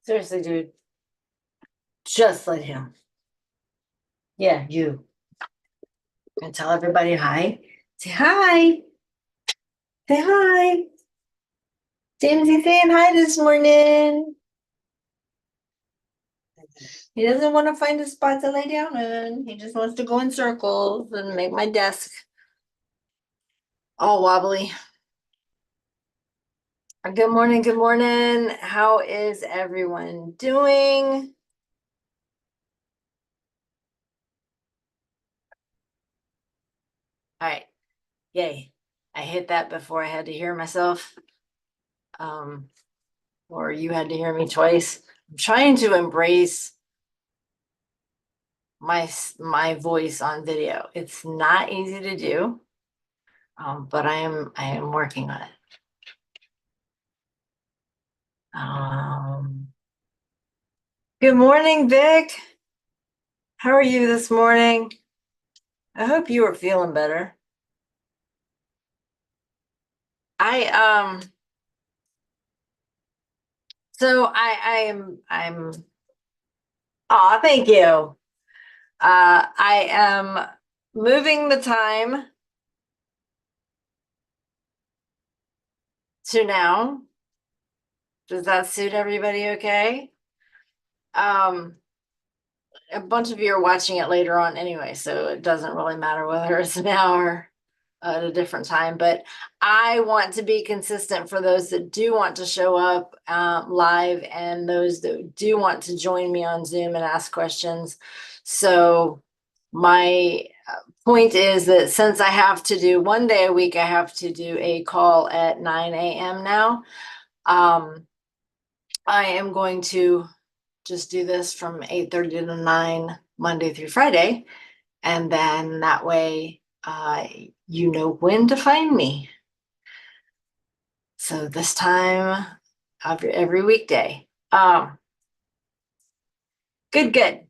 Seriously, dude. Just let him. Yeah, you. And tell everybody hi. Say hi. Say hi. Jamesy saying hi this morning. He doesn't want to find a spot to lay down in. He just wants to go in circles and make my desk all wobbly. Good morning. Good morning. How is everyone doing? All right. Yay. I hit that before I had to hear myself. Or you had to hear me twice. I'm trying to embrace my voice on video. It's not easy to do, but I am working on it. Good morning, Vic. How are you this morning? I hope you are feeling better. So I'm oh, thank you. I am moving the time to now. Does that suit everybody okay? A bunch of you are watching it later on anyway, so it doesn't really matter whether it's now or at a different time. But I want to be consistent for those that do want to show up live and those that do want to join me on Zoom and ask questions. So my point is that since I have to do one day a week, I have to do a call at 9 a.m. now. I am going to just do this from 8:30 to 9 Monday through Friday. And then that way you know when to find me. So this time of every weekday. Good.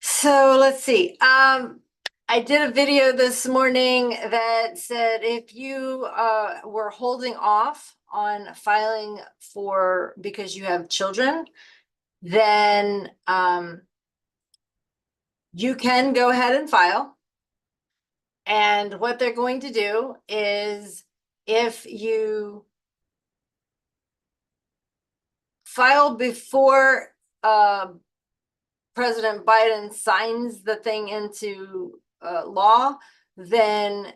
So let's see. I did a video this morning that said if you were holding off on filing for because you have children, then you can go ahead and file. And what they're going to do is if you file before President Biden signs the thing into law, then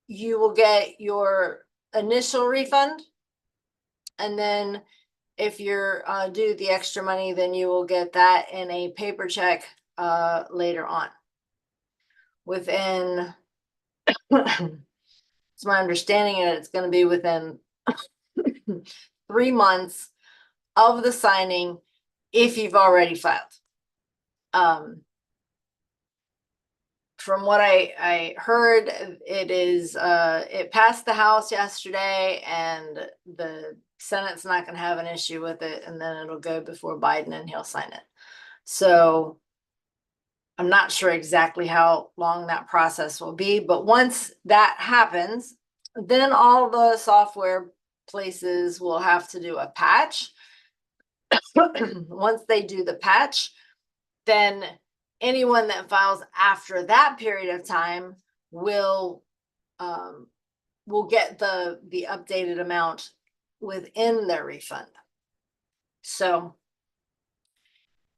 you will get your initial refund. And then if you're due the extra money, then you will get that in a paper check later on. Within, it's my understanding that it's going to be within 3 months of the signing if you've already filed. From what I heard, it passed the House yesterday and the Senate's not going to have an issue with it, and then it'll go before Biden and he'll sign it. So I'm not sure exactly how long that process will be, but once that happens, then all the software places will have to do a patch. Once they do the patch, then anyone that files after that period of time will get the updated amount within their refund. So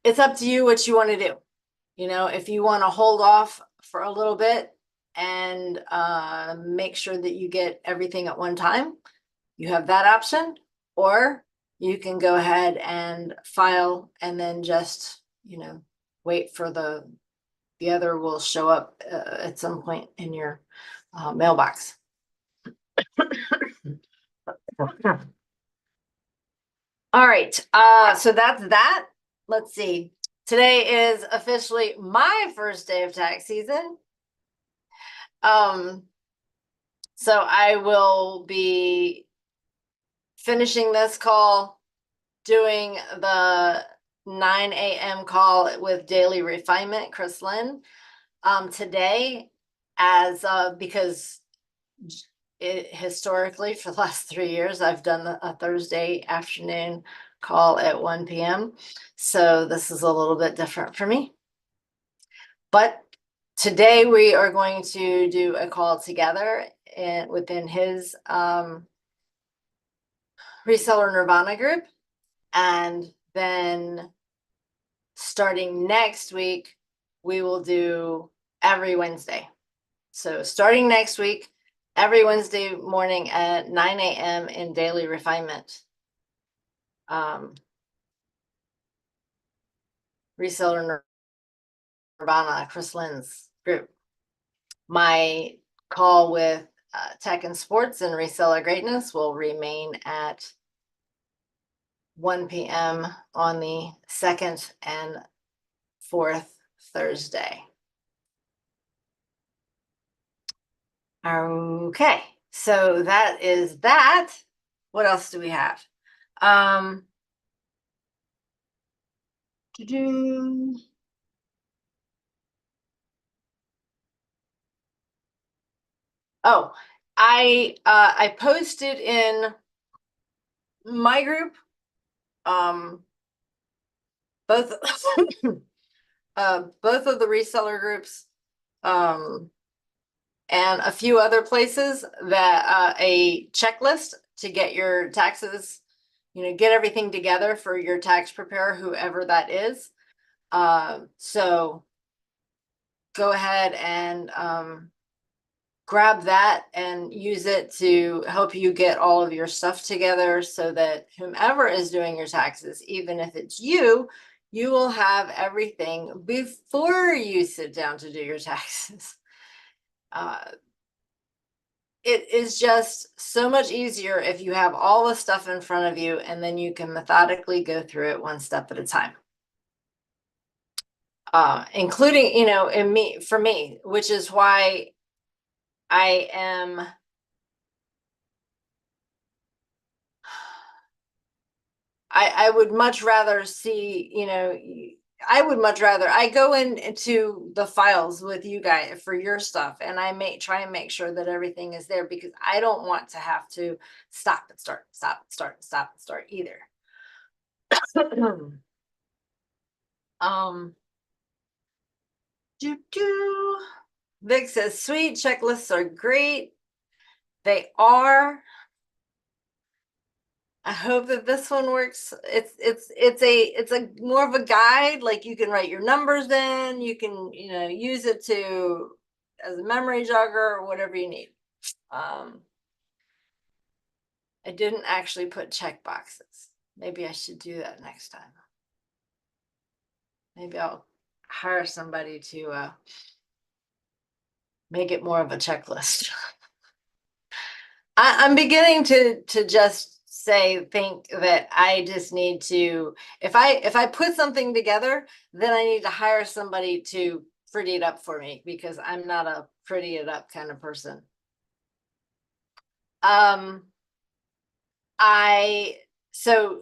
it's up to you what you want to do. You know, if you want to hold off for a little bit and make sure that you get everything at one time, you have that option. Or you can go ahead and file and then just, wait for the other will show up at some point in your mailbox. All right, so that's that. Let's see. Today is officially my first day of tax season. So I will be finishing this call, doing the 9 a.m. call with Daily Refinement, Chris Lynn, today, as because historically for the last 3 years, I've done a Thursday afternoon call at 1 p.m. So this is a little bit different for me. But today we are going to do a call together and within his reseller Nirvana group. And then starting next week, we will do every Wednesday. So starting next week, every Wednesday morning at 9 a.m. in Daily Refinement. Reseller Nirvana, Chris Lynn's group. My call with Tech and Sports and Reseller Greatness will remain at 1 p.m. on the second and fourth Thursday. Okay, so that is that. What else do we have? Oh, I posted in my group, both both of the reseller groups, and a few other places that a checklist to get your taxes, get everything together for your tax preparer, whoever that is. So go ahead and grab that and use it to help you get all of your stuff together so that whomever is doing your taxes, even if it's you, you will have everything before you sit down to do your taxes. It is just so much easier if you have all the stuff in front of you and then you can methodically go through it one step at a time. Including, for me, which is why I would much rather see, I go into the files with you guys for your stuff and I try and make sure that everything is there because I don't want to have to stop and start, stop and start, stop and start either. Vic says, sweet, checklists are great. They are. I hope that this one works. It's a more of a guide. Like you can write your numbers in, you can, use it as a memory jogger or whatever you need. I didn't actually put check boxes. Maybe I should do that next time. Maybe I'll hire somebody to make it more of a checklist. I'm beginning to just think that I just need to, if I put something together, then I need to hire somebody to pretty it up for me because I'm not a pretty it up kind of person. So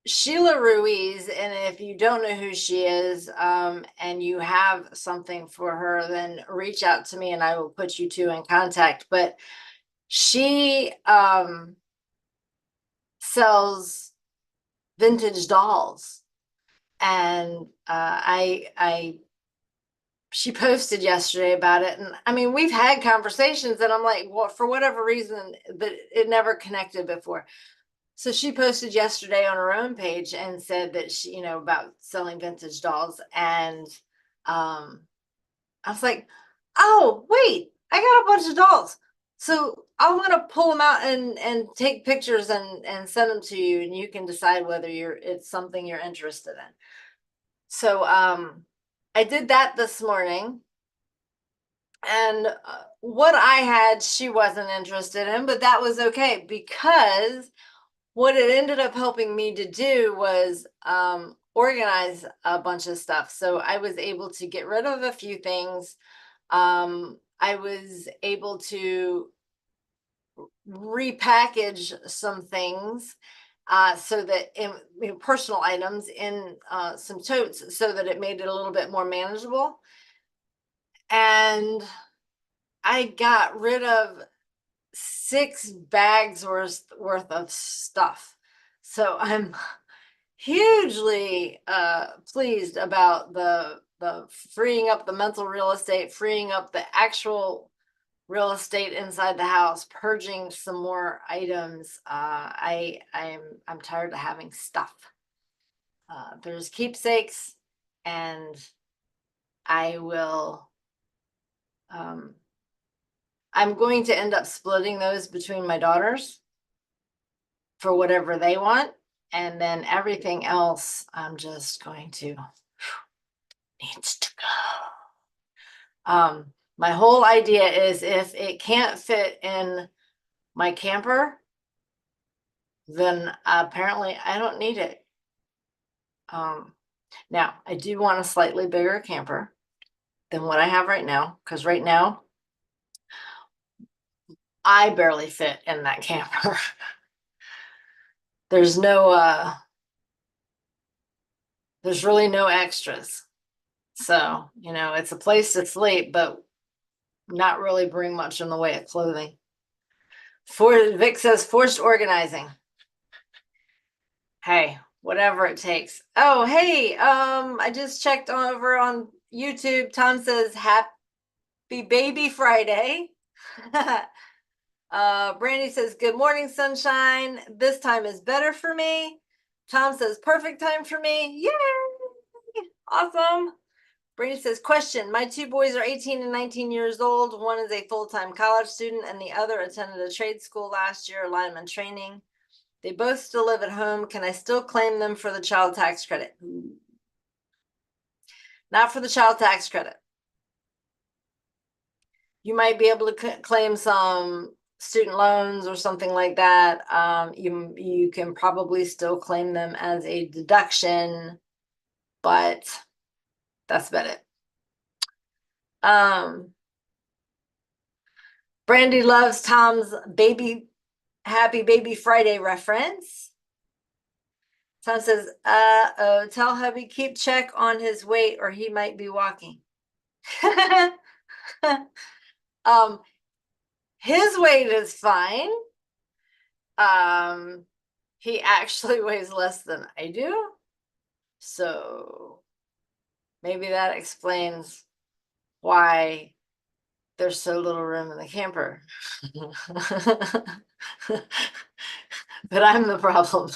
Sheila Ruiz, and if you don't know who she is, and you have something for her, then reach out to me and I will put you two in contact. But she sells vintage dolls, and she posted yesterday about it, and I mean we've had conversations and I'm like, well, for whatever reason that it never connected before. So she posted yesterday on her own page and said that she, about selling vintage dolls, and I was like, oh wait, I got a bunch of dolls. So I'm gonna pull them out and take pictures and send them to you, and you can decide whether it's something you're interested in. So I did that this morning, and what I had she wasn't interested in, but that was okay because what it ended up helping me to do was organize a bunch of stuff. So I was able to get rid of a few things. I was able to repackage some things so that in personal items in some totes so that it made it a little bit more manageable. And I got rid of 6 bags worth of stuff. So I'm hugely pleased about the freeing up the mental real estate, freeing up the actual real estate inside the house, purging some more items. I'm tired of having stuff. There's keepsakes, and I will I'm going to end up splitting those between my daughters for whatever they want. And then everything else, I'm just going to needs to go. My whole idea is if it can't fit in my camper, then apparently I don't need it. Now I do want a slightly bigger camper than what I have right now, because right now I barely fit in that camper. There's really no extras. So, it's a place to sleep, but not really bring much in the way of clothing. Vic says forced organizing. Hey, whatever it takes. Oh, hey, I just checked over on YouTube. Tom says happy baby Friday. Brandy says, good morning, sunshine. This time is better for me. Tom says, perfect time for me. Yay! Awesome. Brandy says, question, my 2 boys are 18 and 19 years old. One is a full-time college student and the other attended a trade school last year, lineman training. They both still live at home. Can I still claim them for the child tax credit? Not for the child tax credit. You might be able to claim some student loans or something like that. You can probably still claim them as a deduction, but that's about it. Brandy loves Tom's happy baby Friday reference. Tom says, oh, tell hubby keep check on his weight or he might be walking. His weight is fine. He actually weighs less than I do. So maybe that explains why there's so little room in the camper. But I'm the problem.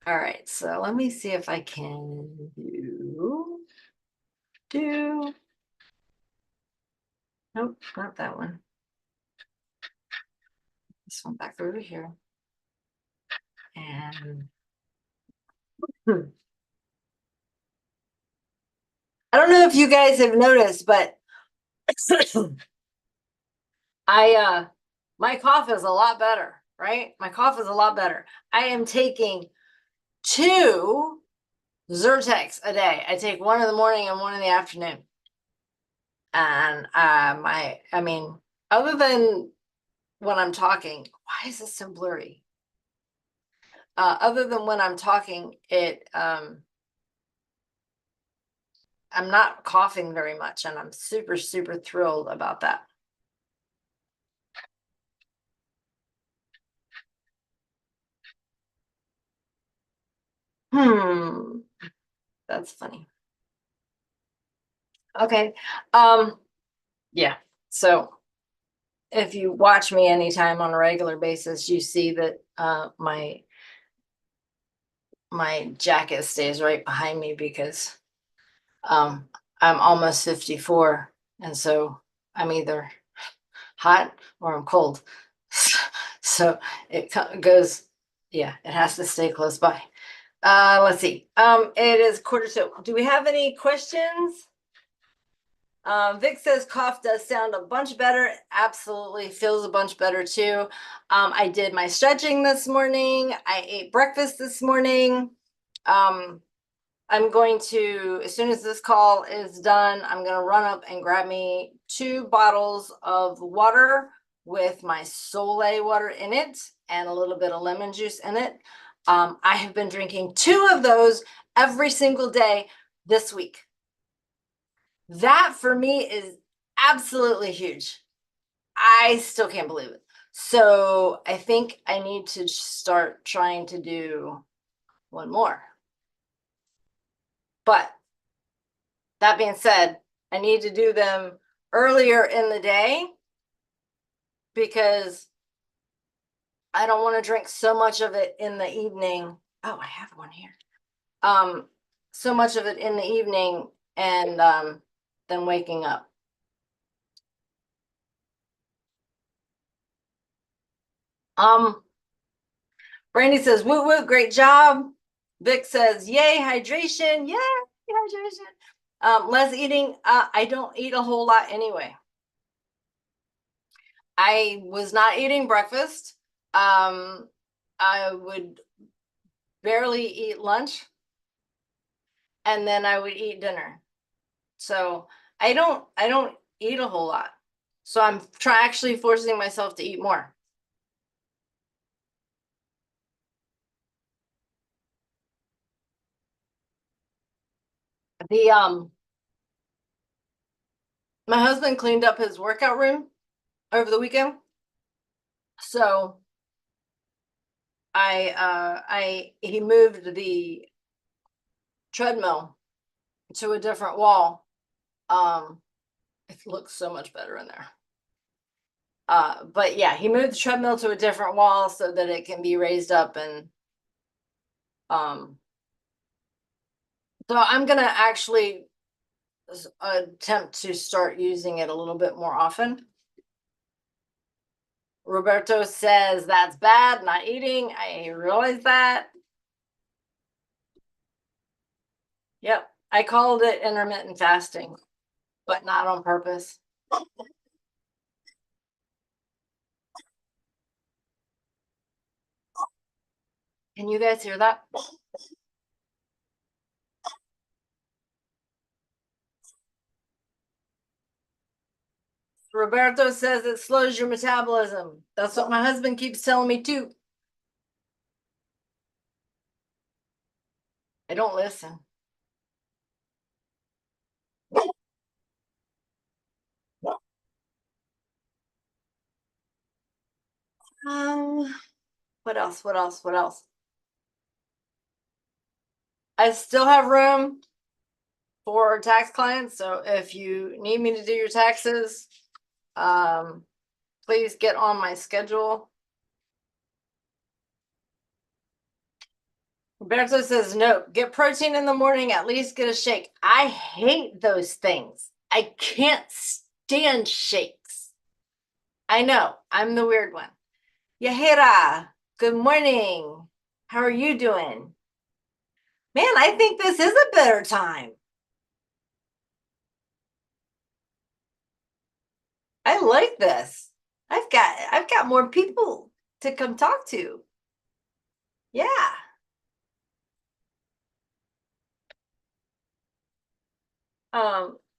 All right, so let me see if I can do. Nope, not that one. This one back over here. And I don't know if you guys have noticed, but my cough is a lot better, right? My cough is a lot better. I am taking 2 Zyrtex a day. I take one in the morning and one in the afternoon. And other than when I'm talking, why is this so blurry? Other than when I'm talking, I'm not coughing very much, and I'm super, super thrilled about that. That's funny. Okay. Yeah. So if you watch me anytime on a regular basis, you see that my jacket stays right behind me because I'm almost 54, and so I'm either hot or I'm cold. So it goes, yeah, it has to stay close by. Let's see. It is 1:45. Do we have any questions? Vic says cough does sound a bunch better. Absolutely feels a bunch better too. I did my stretching this morning. I ate breakfast this morning. I'm going to, as soon as this call is done, I'm going to run up and grab me 2 bottles of water with my Soleil water in it and a little bit of lemon juice in it. I have been drinking 2 of those every single day this week. That for me is absolutely huge. I still can't believe it. So I think I need to start trying to do one more. But that being said, I need to do them earlier in the day because I don't want to drink so much of it in the evening. Oh, I have one here. Um, so much of it in the evening and then waking up. Um, Brandy says, woo woo, great job. Vic says, yay, hydration, yay, hydration. Less eating. I don't eat a whole lot anyway. I was not eating breakfast. I would barely eat lunch, and then I would eat dinner. So I don't eat a whole lot. So I'm actually forcing myself to eat more. The My husband cleaned up his workout room over the weekend. So I he moved the treadmill to a different wall. It looks so much better in there. But yeah, he moved the treadmill to a different wall so that it can be raised up and um so I'm gonna actually attempt to start using it a little bit more often. Roberto says that's bad, not eating. I realize that. Yep, I called it intermittent fasting, but not on purpose. Can you guys hear that? Roberto says it slows your metabolism. That's what my husband keeps telling me too. I don't listen. Um, what else? What else? What else? I still have room for tax clients. So if you need me to do your taxes, um, please get on my schedule. Roberto says, no, get protein in the morning, at least get a shake. I hate those things. I can't stand shakes. I know, I'm the weird one. Yahira, good morning. How are you doing? Man, I think this is a better time. I like this. I've got more people to come talk to. Yeah.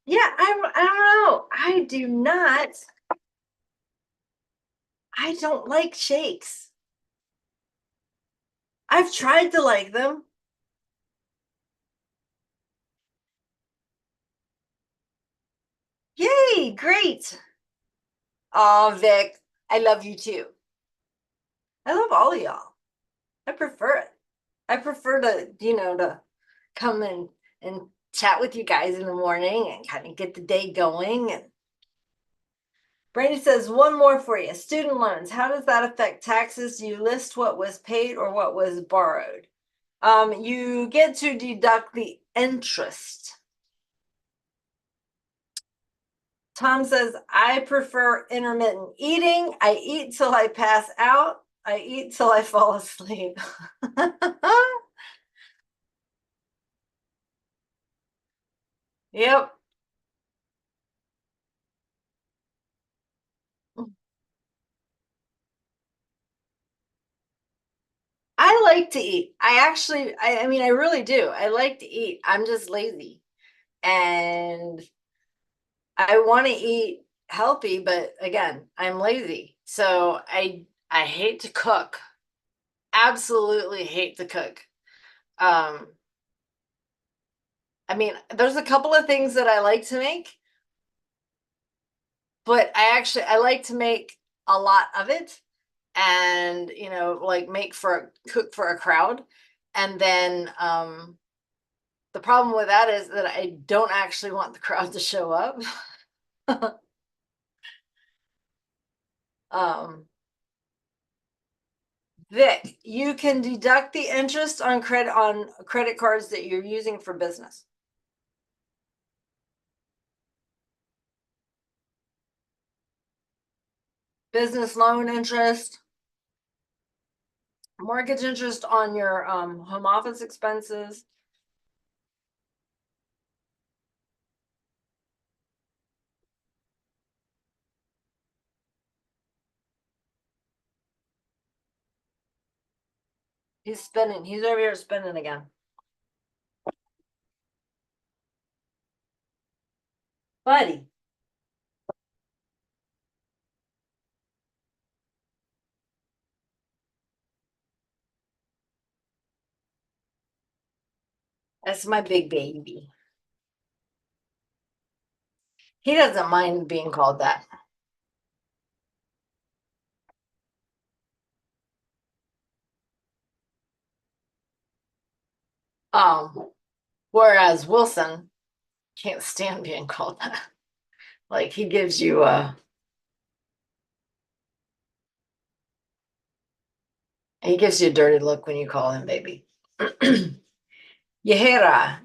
Yeah, I don't know. I don't like shakes. I've tried to like them. Yay, great. Oh, Vic, I love you too. I love all of y'all. I prefer it. I prefer to come and chat with you guys in the morning and kind of get the day going. And Brandy says, one more for you. Student loans, how does that affect taxes? Do you list what was paid or what was borrowed? You get to deduct the interest. Tom says, I prefer intermittent eating. I eat till I pass out. I eat till I fall asleep. Yep. I like to eat. I mean, I really do. I like to eat. I'm just lazy. And I want to eat healthy, but again, I'm lazy. So I hate to cook. Absolutely hate to cook. Um, I mean, there's a couple of things that I like to make, but I like to make a lot of it and, like cook for a crowd. And then, the problem with that is that I don't actually want the crowd to show up. Um, Vic, you can deduct the interest on credit cards that you're using for business. Business loan interest, mortgage interest on your home office expenses. He's spinning. He's over here spinning again. Buddy. That's my big baby. He doesn't mind being called that. Whereas Wilson can't stand being called that. Like he gives you a dirty look when you call him baby. Yehera.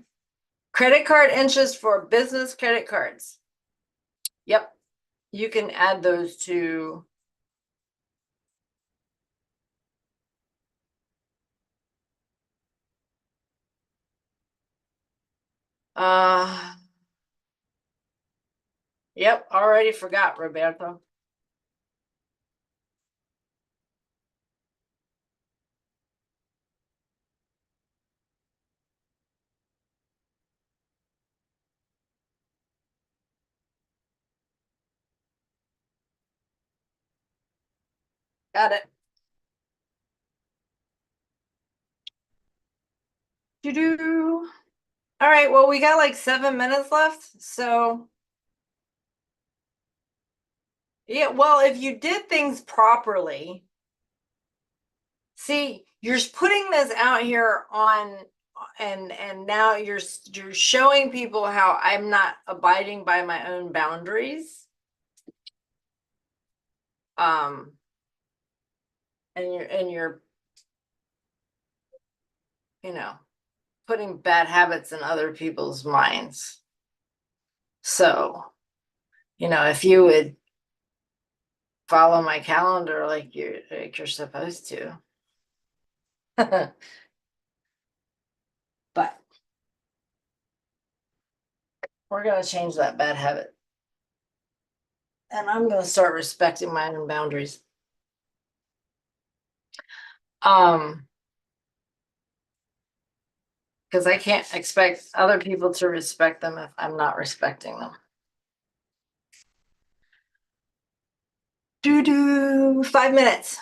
Credit card interest for business credit cards. Yep. You can add those to yep, already forgot, Roberto. Got it. Do-do. All right, well, we got like 7 minutes left. So yeah, well, if you did things properly, see, you're putting this out here on and now you're showing people how I'm not abiding by my own boundaries. And you're putting bad habits in other people's minds. So, if you would follow my calendar like you're supposed to. But we're gonna change that bad habit. And I'm gonna start respecting my own boundaries. Because I can't expect other people to respect them if I'm not respecting them. 5 minutes.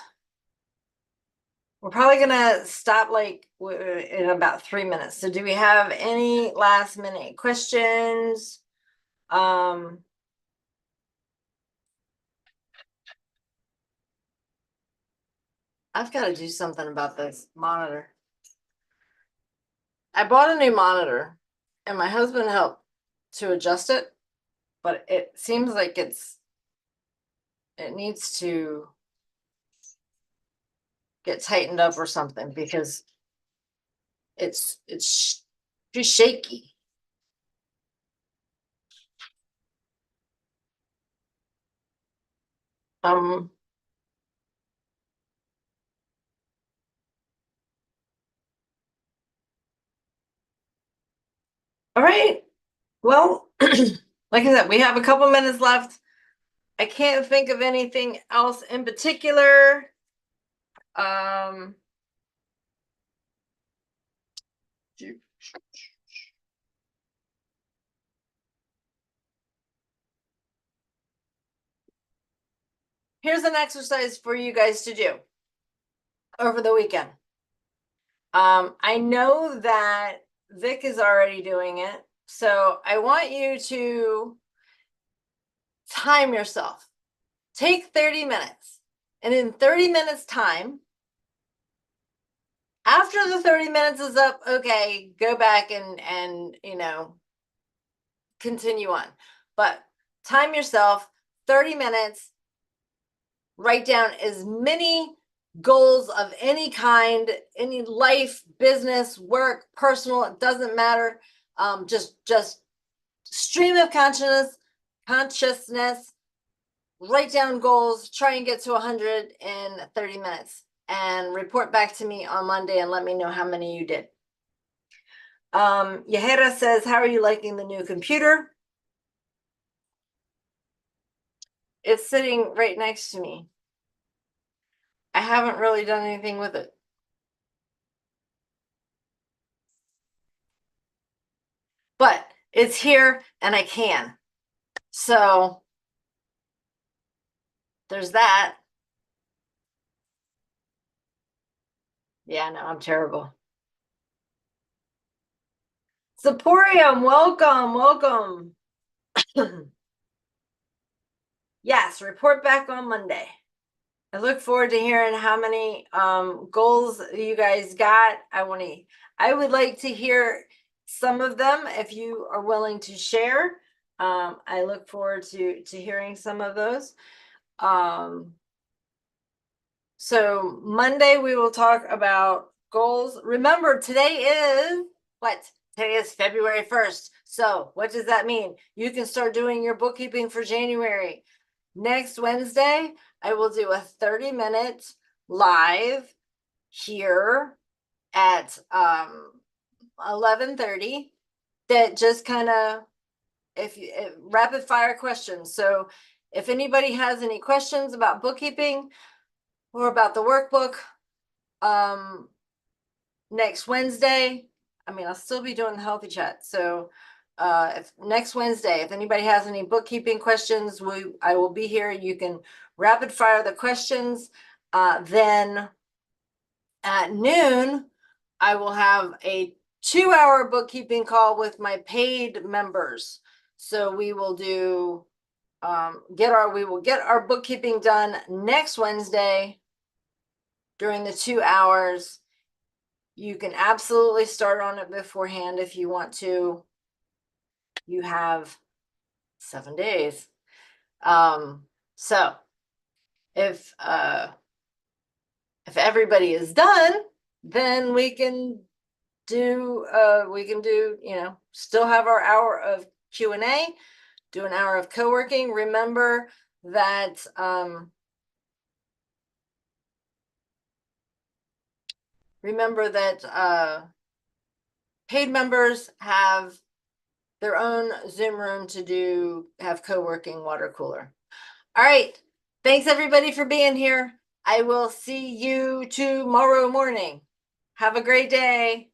We're probably gonna stop like in about 3 minutes. So do we have any last minute questions? I've got to do something about this monitor. I bought a new monitor and my husband helped to adjust it, but it seems like it needs to get tightened up or something because it's too shaky. All right. Well, like I said, we have a couple minutes left. I can't think of anything else in particular. Here's an exercise for you guys to do over the weekend. I know that Vic is already doing it, so I want you to time yourself. Take 30 minutes. And in 30 minutes time, after the 30 minutes is up, okay, go back and continue on. But time yourself 30 minutes, write down as many goals of any kind, any life, business, work, personal, it doesn't matter. Just stream of consciousness, write down goals, try and get to 100 in 30 minutes and report back to me on Monday and let me know how many you did. Yahera says, how are you liking the new computer? It's sitting right next to me. I haven't really done anything with it. But it's here and I can. So there's that. Yeah, no, I'm terrible. Saporium, welcome. Yes, report back on Monday. I look forward to hearing how many goals you guys got. I would like to hear some of them if you are willing to share. I look forward to hearing some of those. So Monday we will talk about goals. Remember, today is what? Today is February 1st. So what does that mean? You can start doing your bookkeeping for January. Next Wednesday, I will do a 30-minute live here at 11:30 that just kind of rapid fire questions. So if anybody has any questions about bookkeeping or about the workbook, next Wednesday, I'll still be doing the healthy chat. So if next Wednesday, if anybody has any bookkeeping questions, I will be here. You can rapid fire the questions. Then at noon, I will have a 2-hour bookkeeping call with my paid members. So we will do we will get our bookkeeping done next Wednesday during the 2 hours. You can absolutely start on it beforehand if you want to. You have 7 days. So if everybody is done, then we can do still have our hour of Q&A, do an hour of co-working. Remember that paid members have their own Zoom room to have co-working water cooler. All right. Thanks everybody for being here. I will see you tomorrow morning. Have a great day.